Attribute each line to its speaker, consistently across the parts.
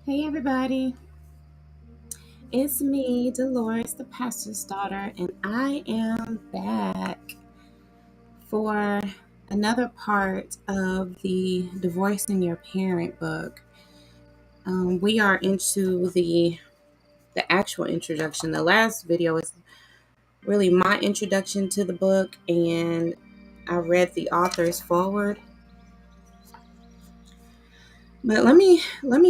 Speaker 1: Hey everybody, it's me, Dolores, the pastor's daughter, and I am back for another part of the Divorcing Your Parent book. We are into the actual introduction. The last video is really my introduction to the book, and I read the author's foreword. But let me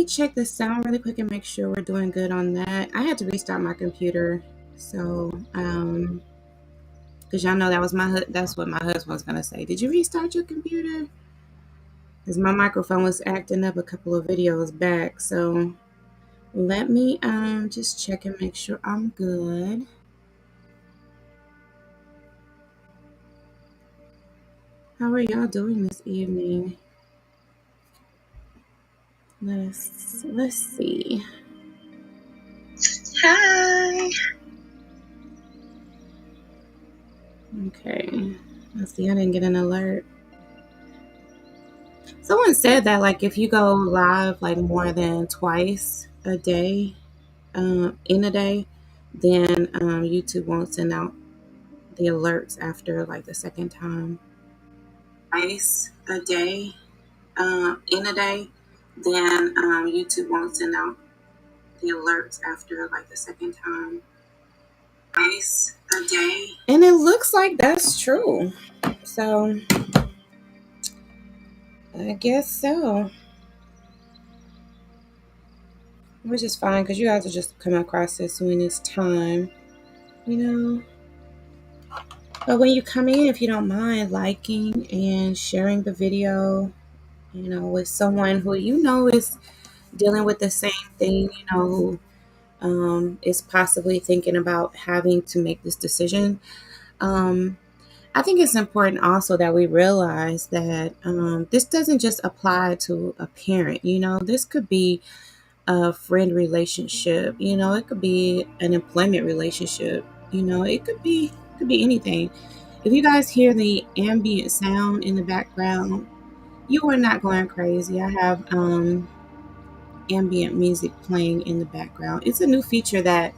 Speaker 1: check the sound really quick and make sure we're doing good on that. I had to restart my computer, so because y'all know that's what my husband was gonna say. Did you restart your computer? Because my microphone was acting up a couple of videos back. So let me just check and make sure I'm good. How are y'all doing this evening? Let's see.
Speaker 2: Hi.
Speaker 1: Okay. Let's see. I didn't get an alert. Someone said that like if you go live like more than twice a day, in a day, then YouTube won't send out the alerts after like the second time. Twice a day, in a day, then YouTube won't send out the alerts after like the second time. Twice a day. And it looks like that's true. So I guess so. Which is fine because you guys will just come across this when it's time, you know. But when you come in, if you don't mind liking and sharing the video, with someone who is dealing with the same thing, who is possibly thinking about having to make this decision. I think it's important also that we realize that this doesn't just apply to a parent. This could be a friend relationship. It could be an employment relationship. It could be anything. If you guys hear the ambient sound in the background, you are not going crazy. I have ambient music playing in the background. It's a new feature that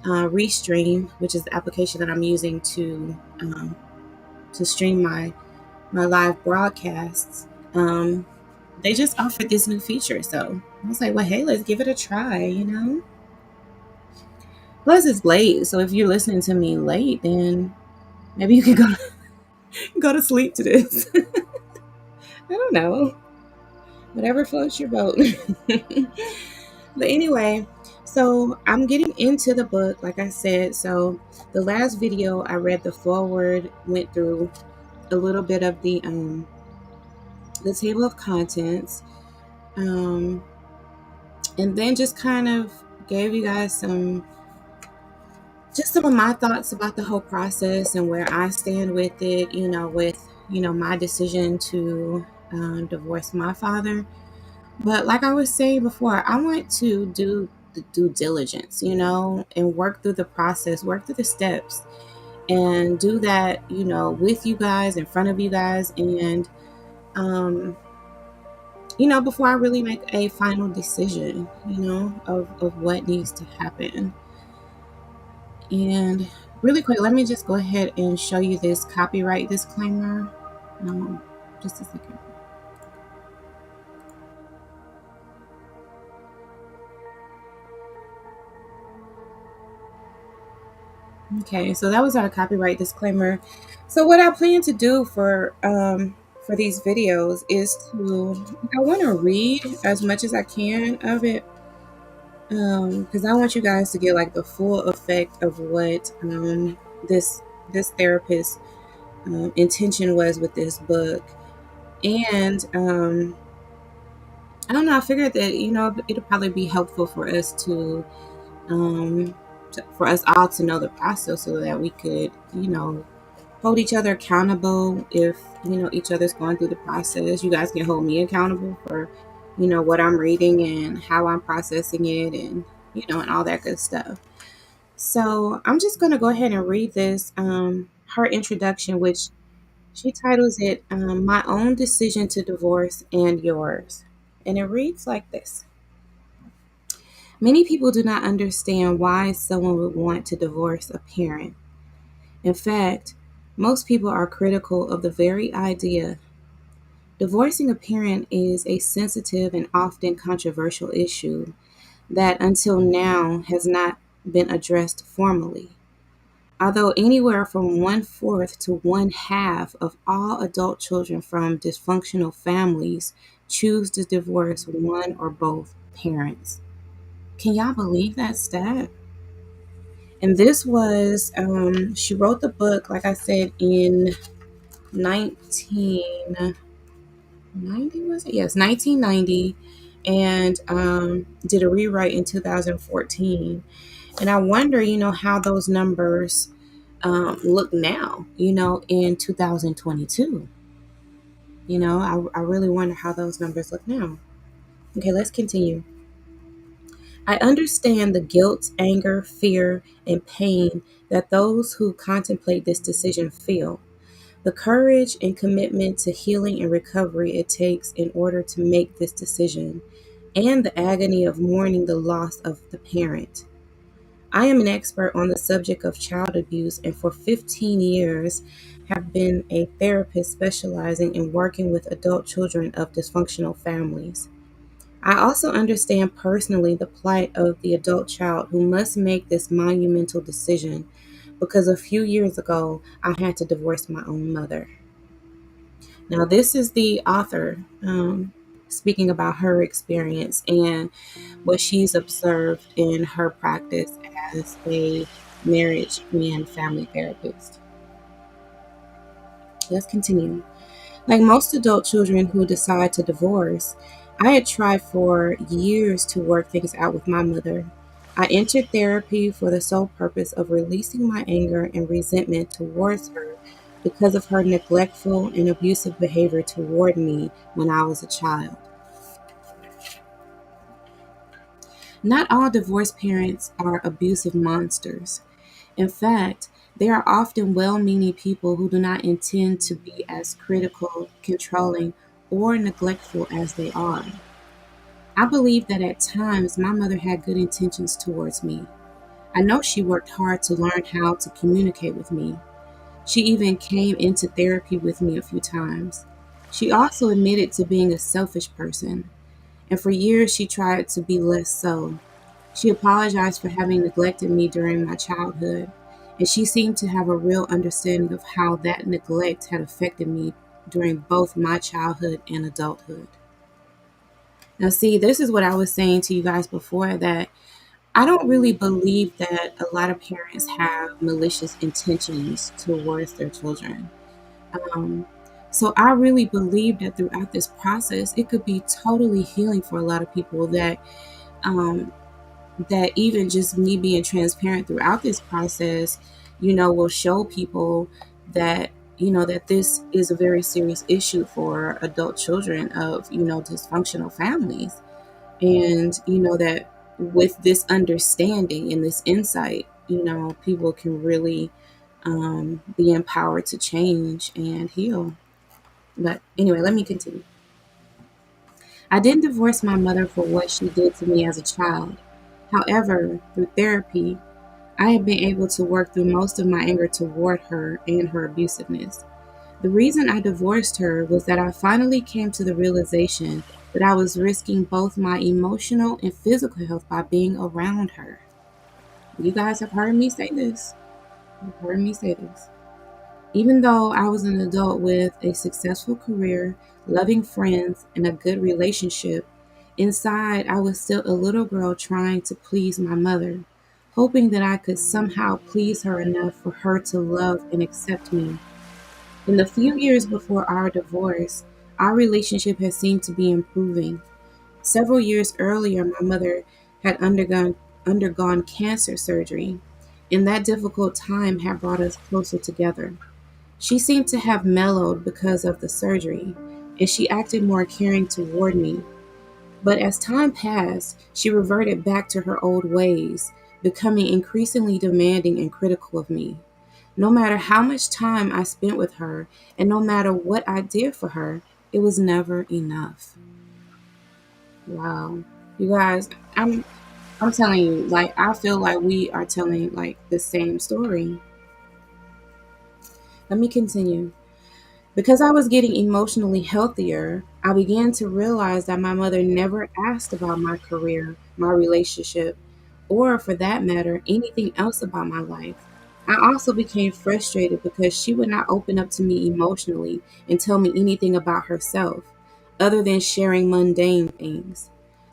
Speaker 1: Restream, which is the application that I'm using to stream my live broadcasts. They just offered this new feature, so I was like, well, hey, let's give it a try. Plus, it's late, so if you're listening to me late, then maybe you can go to sleep to this. I don't know. Whatever floats your boat. But anyway, so I'm getting into the book, like I said. So the last video I read the foreword, went through a little bit of the table of contents, and then just kind of gave you guys some of my thoughts about the whole process and where I stand with it. With my decision to divorce my father. But like I was saying before, I want to do the due diligence, and work through the process, work through the steps, and do that, with you guys, in front of you guys, and before I really make a final decision, of what needs to happen. And really quick, let me just go ahead and show you this copyright disclaimer. Just a second. Okay, so that was our copyright disclaimer. So what I plan to do for these videos is I want to read as much as I can of it, because I want you guys to get like the full effect of what this therapist intention was with this book. And I don't know, I figured that it'll probably be helpful for us for us all to know the process so that we could hold each other accountable. If each other's going through the process, you guys can hold me accountable for what I'm reading and how I'm processing it, and and all that good stuff. So I'm just going to go ahead and read this, her introduction, which she titles it My Own Decision to Divorce and Yours. And it reads like this. Many people do not understand why someone would want to divorce a parent. In fact, most people are critical of the very idea. Divorcing a parent is a sensitive and often controversial issue that until now has not been addressed formally. Although anywhere from one fourth to one half of all adult children from dysfunctional families choose to divorce one or both parents. Can y'all believe that stat? And this was, she wrote the book, like I said, in 1990, was it? Yes, 1990, and did a rewrite in 2014. And I wonder, how those numbers look now, in 2022. I really wonder how those numbers look now. Okay, let's continue. I understand the guilt, anger, fear, and pain that those who contemplate this decision feel, the courage and commitment to healing and recovery it takes in order to make this decision, and the agony of mourning the loss of the parent. I am an expert on the subject of child abuse and for 15 years have been a therapist specializing in working with adult children of dysfunctional families. I also understand personally the plight of the adult child who must make this monumental decision because a few years ago I had to divorce my own mother. Now, this is the author speaking about her experience and what she's observed in her practice as a marriage and family therapist. Let's continue. Like most adult children who decide to divorce, I had tried for years to work things out with my mother. I entered therapy for the sole purpose of releasing my anger and resentment towards her because of her neglectful and abusive behavior toward me when I was a child. Not all divorced parents are abusive monsters. In fact, they are often well meaning people who do not intend to be as critical, controlling, or neglectful as they are. I believe that at times my mother had good intentions towards me. I know she worked hard to learn how to communicate with me. She even came into therapy with me a few times. She also admitted to being a selfish person, and for years she tried to be less so. She apologized for having neglected me during my childhood, and she seemed to have a real understanding of how that neglect had affected me during both my childhood and adulthood. Now, see, this is what I was saying to you guys before, that I don't really believe that a lot of parents have malicious intentions towards their children. Um, so I really believe that throughout this process, it could be totally healing for a lot of people um, that even just me being transparent throughout this process, will show people that, that this is a very serious issue for adult children of, dysfunctional families. And, that with this understanding and this insight, people can really be empowered to change and heal. But anyway, let me continue. I didn't divorce my mother for what she did to me as a child. However, through therapy, I have been able to work through most of my anger toward her and her abusiveness. The reason I divorced her was that I finally came to the realization that I was risking both my emotional and physical health by being around her. You guys have heard me say this. You've heard me say this. Even though I was an adult with a successful career, loving friends, and a good relationship, inside I was still a little girl trying to please my mother, hoping that I could somehow please her enough for her to love and accept me. In the few years before our divorce, our relationship had seemed to be improving. Several years earlier, my mother had undergone cancer surgery, and that difficult time had brought us closer together. She seemed to have mellowed because of the surgery, and she acted more caring toward me. But as time passed, she reverted back to her old ways, becoming increasingly demanding and critical of me. No matter how much time I spent with her, and no matter what I did for her, it was never enough. Wow. You guys, I'm telling you, like, I feel like we are telling like the same story. Let me continue. Because I was getting emotionally healthier, I began to realize that my mother never asked about my career, my relationship, or for that matter, anything else about my life. I also became frustrated because she would not open up to me emotionally and tell me anything about herself, other than sharing mundane things.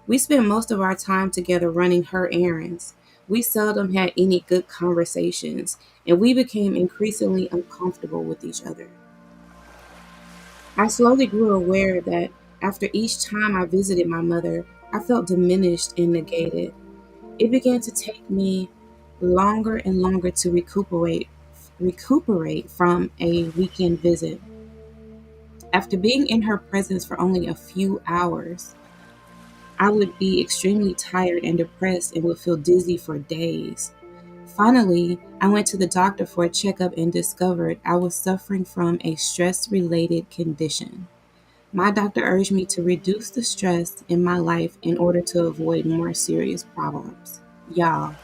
Speaker 1: We spent most of our time together running her errands. We seldom had any good conversations, and we became increasingly uncomfortable with each other. I slowly grew aware that after each time I visited my mother, I felt diminished and negated. It began to take me longer and longer to recuperate from a weekend visit. After being in her presence for only a few hours, I would be extremely tired and depressed and would feel dizzy for days. Finally, I went to the doctor for a checkup and discovered I was suffering from a stress related condition. My doctor urged me to reduce the stress in my life in order to avoid more serious problems. Y'all,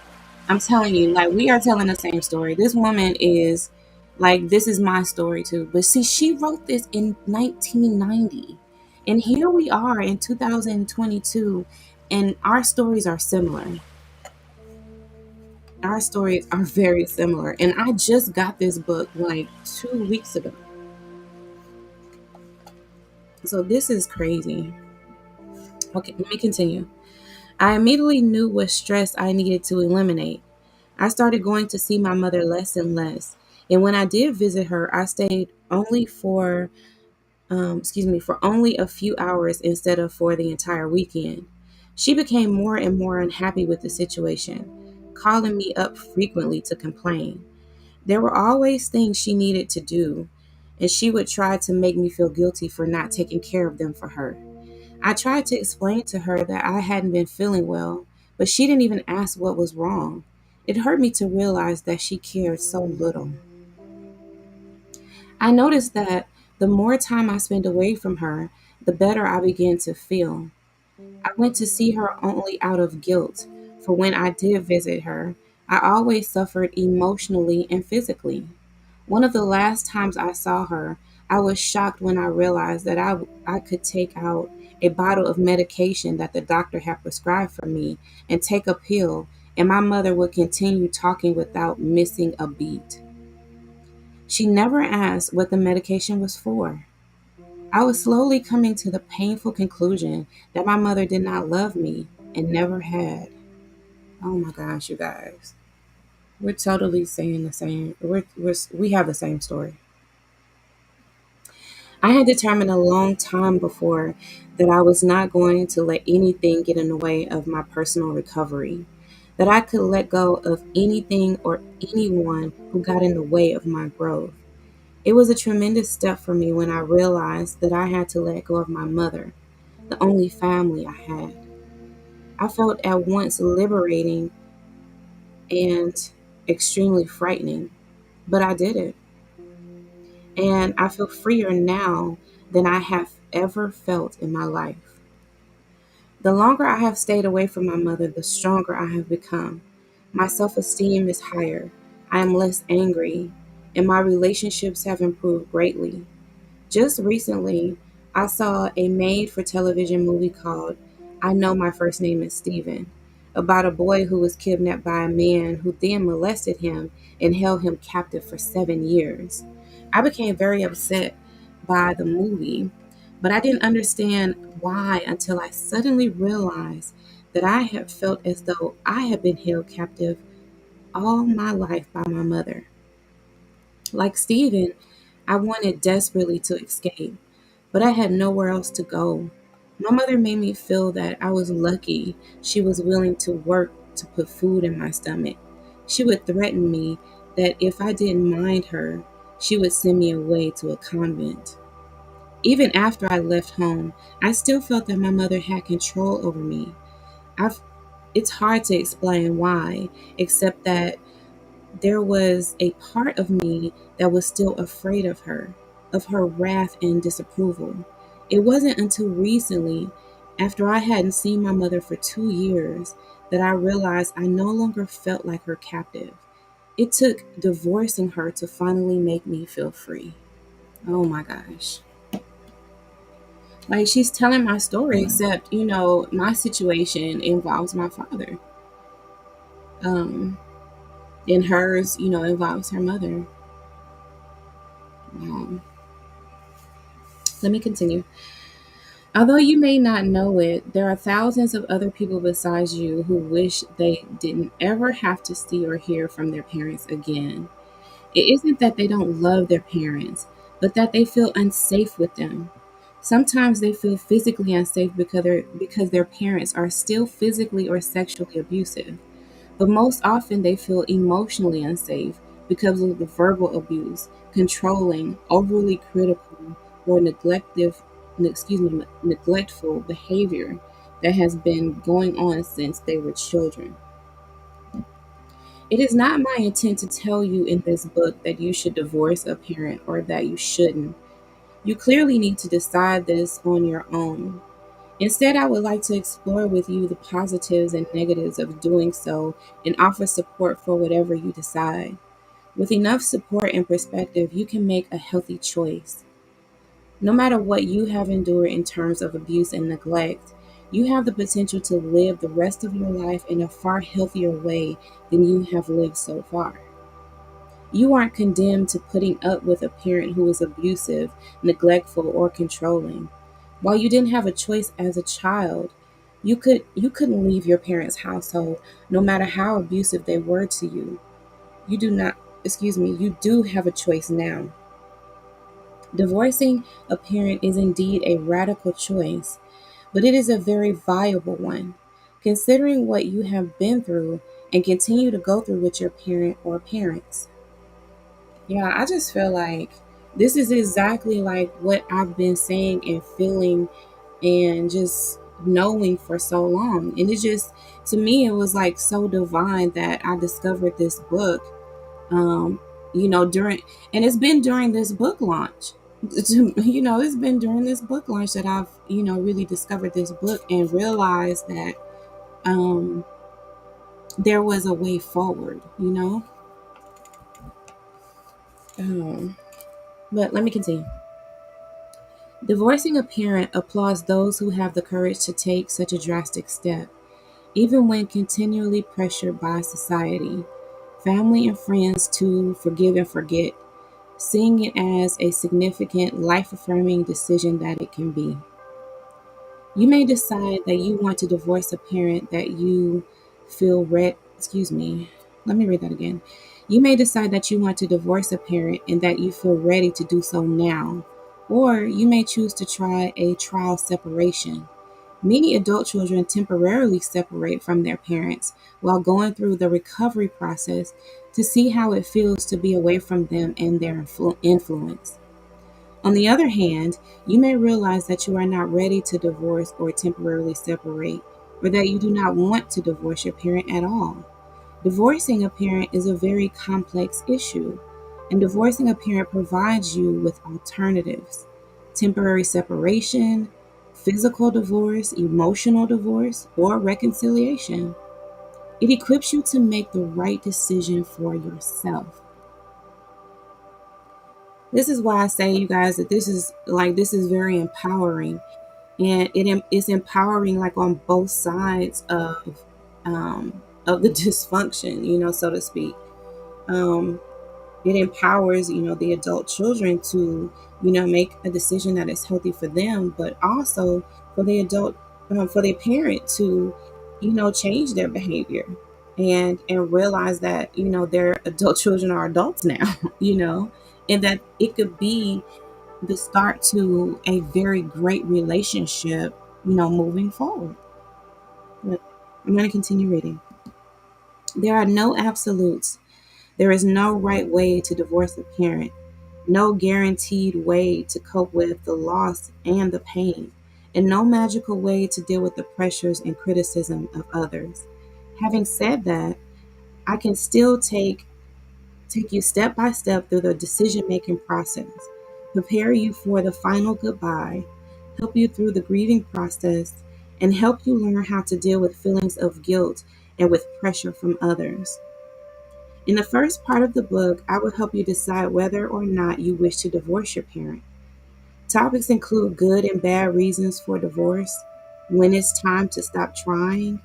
Speaker 1: I'm telling you, like, we are telling the same story. This woman is like, this is my story too. But see, she wrote this in 1990. And here we are in 2022, and our stories are similar. Our stories are very similar. And I just got this book like 2 weeks ago. So this is crazy. Okay, let me continue. I immediately knew what stress I needed to eliminate. I started going to see my mother less and less. And when I did visit her, I stayed only for only a few hours instead of for the entire weekend. She became more and more unhappy with the situation, calling me up frequently to complain. There were always things she needed to do, and she would try to make me feel guilty for not taking care of them for her. I tried to explain to her that I hadn't been feeling well, but she didn't even ask what was wrong. It hurt me to realize that she cared so little. I noticed that the more time I spent away from her, the better I began to feel. I went to see her only out of guilt, for when I did visit her, I always suffered emotionally and physically. One of the last times I saw her, I was shocked when I realized that I could take out a bottle of medication that the doctor had prescribed for me and take a pill, and my mother would continue talking without missing a beat. She never asked what the medication was for. I was slowly coming to the painful conclusion that my mother did not love me and never had. Oh my gosh, you guys. We're totally saying the same. We have the same story. I had determined a long time before that I was not going to let anything get in the way of my personal recovery, that I could let go of anything or anyone who got in the way of my growth. It was a tremendous step for me when I realized that I had to let go of my mother, the only family I had. I felt at once liberating and extremely frightening, but I did it. And I feel freer now than I have ever felt in my life. The longer I have stayed away from my mother, the stronger I have become. My self esteem is higher. I am less angry, and my relationships have improved greatly. Just recently, I saw a made for television movie called I Know My First Name is Steven, about a boy who was kidnapped by a man who then molested him and held him captive for 7 years. I became very upset by the movie, but I didn't understand why until I suddenly realized that I had felt as though I had been held captive all my life by my mother. Like Steven, I wanted desperately to escape, but I had nowhere else to go. My mother made me feel that I was lucky she was willing to work to put food in my stomach. She would threaten me that if I didn't mind her, she would send me away to a convent. Even after I left home, I still felt that my mother had control over me. I've, it's hard to explain why, except that there was a part of me that was still afraid of her wrath and disapproval. It wasn't until recently, after I hadn't seen my mother for 2 years, that I realized I no longer felt like her captive. It took divorcing her to finally make me feel free. Oh my gosh. Like, she's telling my story, except, my situation involves my father. Um, and hers, involves her mother. Um, Let me continue. Although you may not know it, there are thousands of other people besides you who wish they didn't ever have to see or hear from their parents again. It isn't that they don't love their parents, but that they feel unsafe with them. Sometimes they feel physically unsafe because their parents are still physically or sexually abusive. But most often they feel emotionally unsafe because of the verbal abuse, controlling, overly critical, or neglectful behavior that has been going on since they were children. It is not my intent to tell you in this book that you should divorce a parent or that you shouldn't. You clearly need to decide this on your own. Instead, I would like to explore with you the positives and negatives of doing so and offer support for whatever you decide. With enough support and perspective, you can make a healthy choice. No matter what you have endured in terms of abuse and neglect, you have the potential to live the rest of your life in a far healthier way than you have lived so far. You aren't condemned to putting up with a parent who is abusive, neglectful, or controlling. While you didn't have a choice as a child, you couldn't leave your parents' household no matter how abusive they were to you. You do not, you do have a choice now. Divorcing a parent is indeed a radical choice, but it is a very viable one, considering what you have been through and continue to go through with your parent or parents. Yeah, I just feel like this is exactly like what I've been saying and feeling and just knowing for so long. And it just, to me, it was like so divine that I discovered this book, um, during, and it's been during this book launch. It's been during this book launch that I've, really discovered this book and realized that um, there was a way forward. Um, but let me continue. Divorcing a parent applauds those who have the courage to take such a drastic step, even when continually pressured by society, family, and friends to forgive and forget, seeing it as a significant, life affirming decision that it can be. You may decide that you want to divorce a parent that you feel red. Excuse me. Let me read that again. You may decide that you want to divorce a parent and that you feel ready to do so now. Or you may choose to try a trial separation. Many adult children temporarily separate from their parents while going through the recovery process to see how it feels to be away from them and their influence. On the other hand, you may realize that you are not ready to divorce or temporarily separate, or that you do not want to divorce your parent at all. Divorcing a parent is a very complex issue, and divorcing a parent provides you with alternatives: temporary separation, physical divorce, emotional divorce, or reconciliation. It equips you to make the right decision for yourself. This is why I say, you guys, that this is very empowering, and it's empowering like on both sides of the dysfunction, so to speak. Um, it empowers, the adult children to, make a decision that is healthy for them, but also for the adult, for the parent to, change their behavior and realize that, their adult children are adults now, and that it could be the start to a very great relationship, moving forward. But I'm going to continue reading. There are no absolutes. There is no right way to divorce a parent, no guaranteed way to cope with the loss and the pain, and no magical way to deal with the pressures and criticism of others. Having said that, I can still take you step by step through the decision making process, prepare you for the final goodbye, help you through the grieving process, and help you learn how to deal with feelings of guilt and with pressure from others. In the first part of the book, I will help you decide whether or not you wish to divorce your parent. Topics include good and bad reasons for divorce, when it's time to stop trying,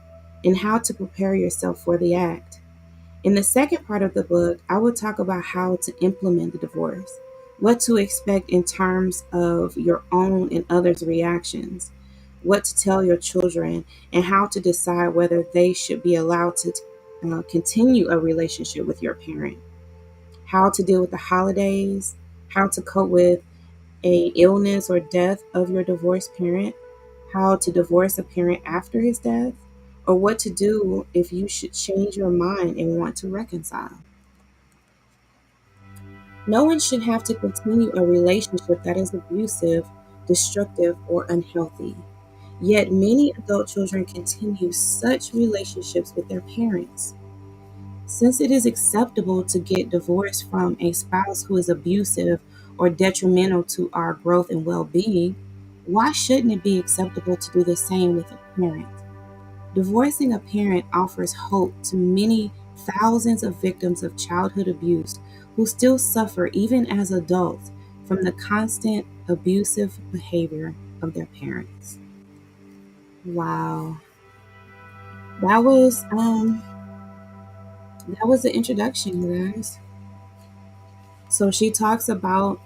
Speaker 1: and how to prepare yourself for the act. In the second part of the book, I will talk about how to implement the divorce, what to expect in terms of your own and others' reactions, what to tell your children, and how to decide whether they should be allowed to continue a relationship with your parent, how to deal with the holidays, how to cope with a illness or death of your divorced parent, how to divorce a parent after his death, or what to do if you should change your mind and want to reconcile. No one should have to continue a relationship that is abusive, destructive, or unhealthy. Yet many adult children continue such relationships with their parents. Since it is acceptable to get divorced from a spouse who is abusive or detrimental to our growth and well being, why shouldn't it be acceptable to do the same with a parent? Divorcing a parent offers hope to many thousands of victims of childhood abuse who still suffer, even as adults, from the constant abusive behavior of their parents. Wow. That was um that was the introduction, you guys. So she talks about,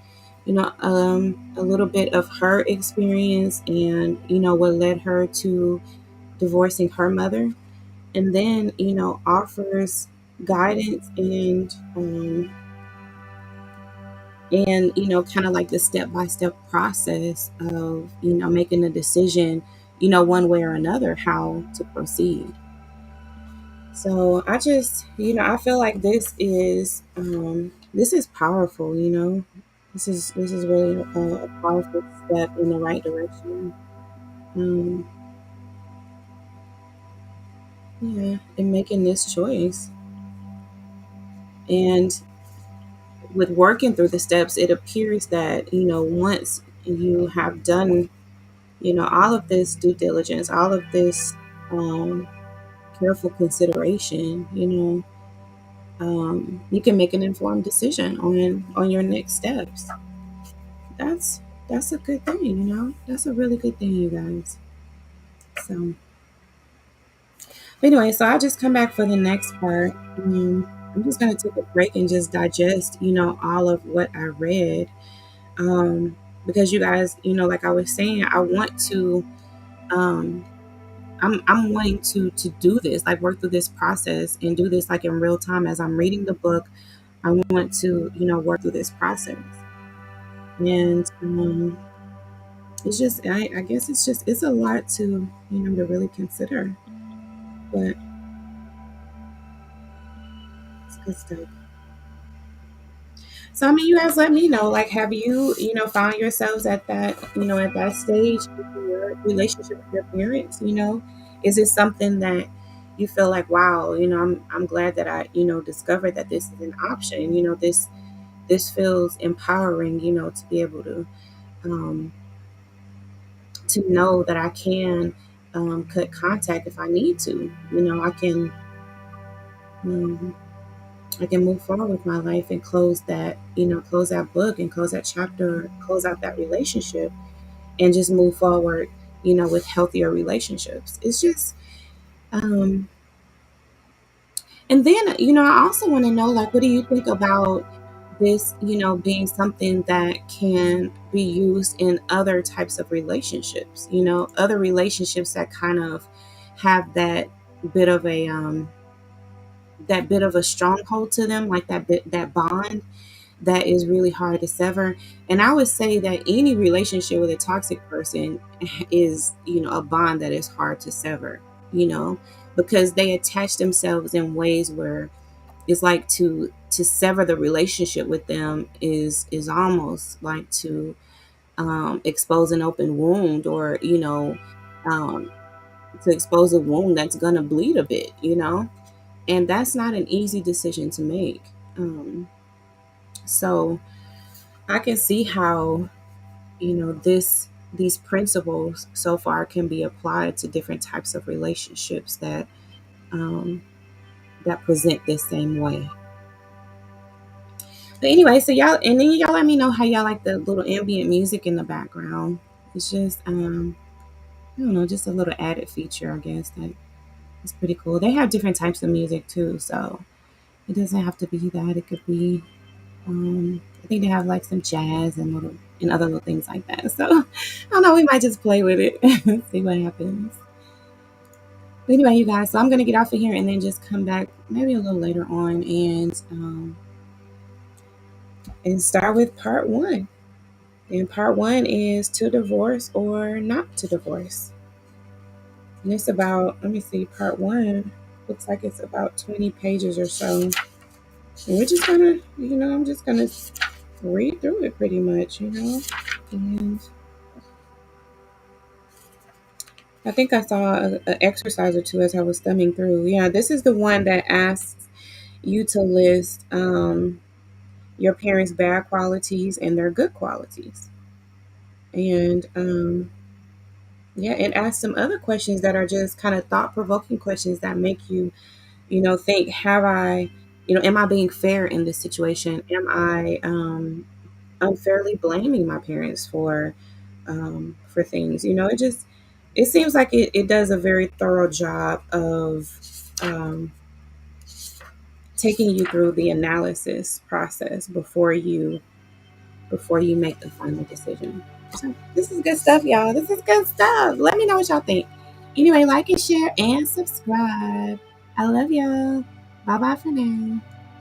Speaker 1: a little bit of her experience and, what led her to divorcing her mother. And then, offers guidance and kind of like the step-by-step process of, making a decision, one way or another, how to proceed. So I just, I feel like this is powerful. This is really a powerful step in the right direction. Um, yeah, in making this choice, and with working through the steps, it appears that once you have done all of this due diligence, all of this um, careful consideration, you can make an informed decision on your next steps. That's a good thing, That's a really good thing, you guys. So, anyway, so I'll just come back for the next part. I'm just gonna take a break and just digest, all of what I read. Because you guys, like I was saying, I want to, um, I'm wanting to do this, like work through this process and do this like in real time as I'm reading the book. I want to, work through this process, and it's just, I guess it's a lot to, to really consider, but it's good stuff. So, I mean, you guys let me know, like, have you, found yourselves at that stage in your relationship with your parents, Is it something that you feel like, wow, I'm glad that I, discovered that this is an option, this feels empowering, to be able um, to know that I can cut contact if I need to, um, I can move forward with my life and close that book and close that chapter, close out that relationship, and just move forward, with healthier relationships. It's just, um, and then, I also want to know, like, what do you think about this, being something that can be used in other types of relationships, other relationships that kind of have bit of a, that bit of a stronghold to them, like that bond that is really hard to sever. And I would say that any relationship with a toxic person is, a bond that is hard to sever, you know, because they attach themselves in ways where it's like to sever the relationship with them is almost like to expose an open wound, or um, to expose a wound that's gonna bleed a bit, and that's not an easy decision to make. So I can see how, this. these principles so far can be applied to different types of relationships um, that present this same way. But anyway, so y'all, and then y'all let me know how y'all like the little ambient music in the background. It's just, I don't know, just a little added feature, I guess, that is pretty cool. They have different types of music too, so it doesn't have to be that. It could be, I think they have like some jazz and other little things like that. So I don't know, we might just play with it, see what happens. But anyway, you guys, so I'm gonna get off of here and then just come back maybe a little later on and start with part one. And part one is to divorce or not to divorce. And it's about, let me see, part one looks like it's about 20 pages or so. And we're just gonna, I'm just gonna read through it pretty much. And I think I saw an exercise or two as I was thumbing through. Yeah, this is the one that asks you to list your parents' bad qualities and their good qualities. And yeah, it asks some other questions that are just kind of thought provoking questions that make you, think, have I, am I being fair in this situation? Am I unfairly blaming my parents for things? It seems like it does a very thorough job of um, taking you through the analysis process before you make the final decision. So this is good stuff, y'all. This is good stuff. Let me know what y'all think. Anyway, like and share and subscribe. I love y'all. Bye bye for now.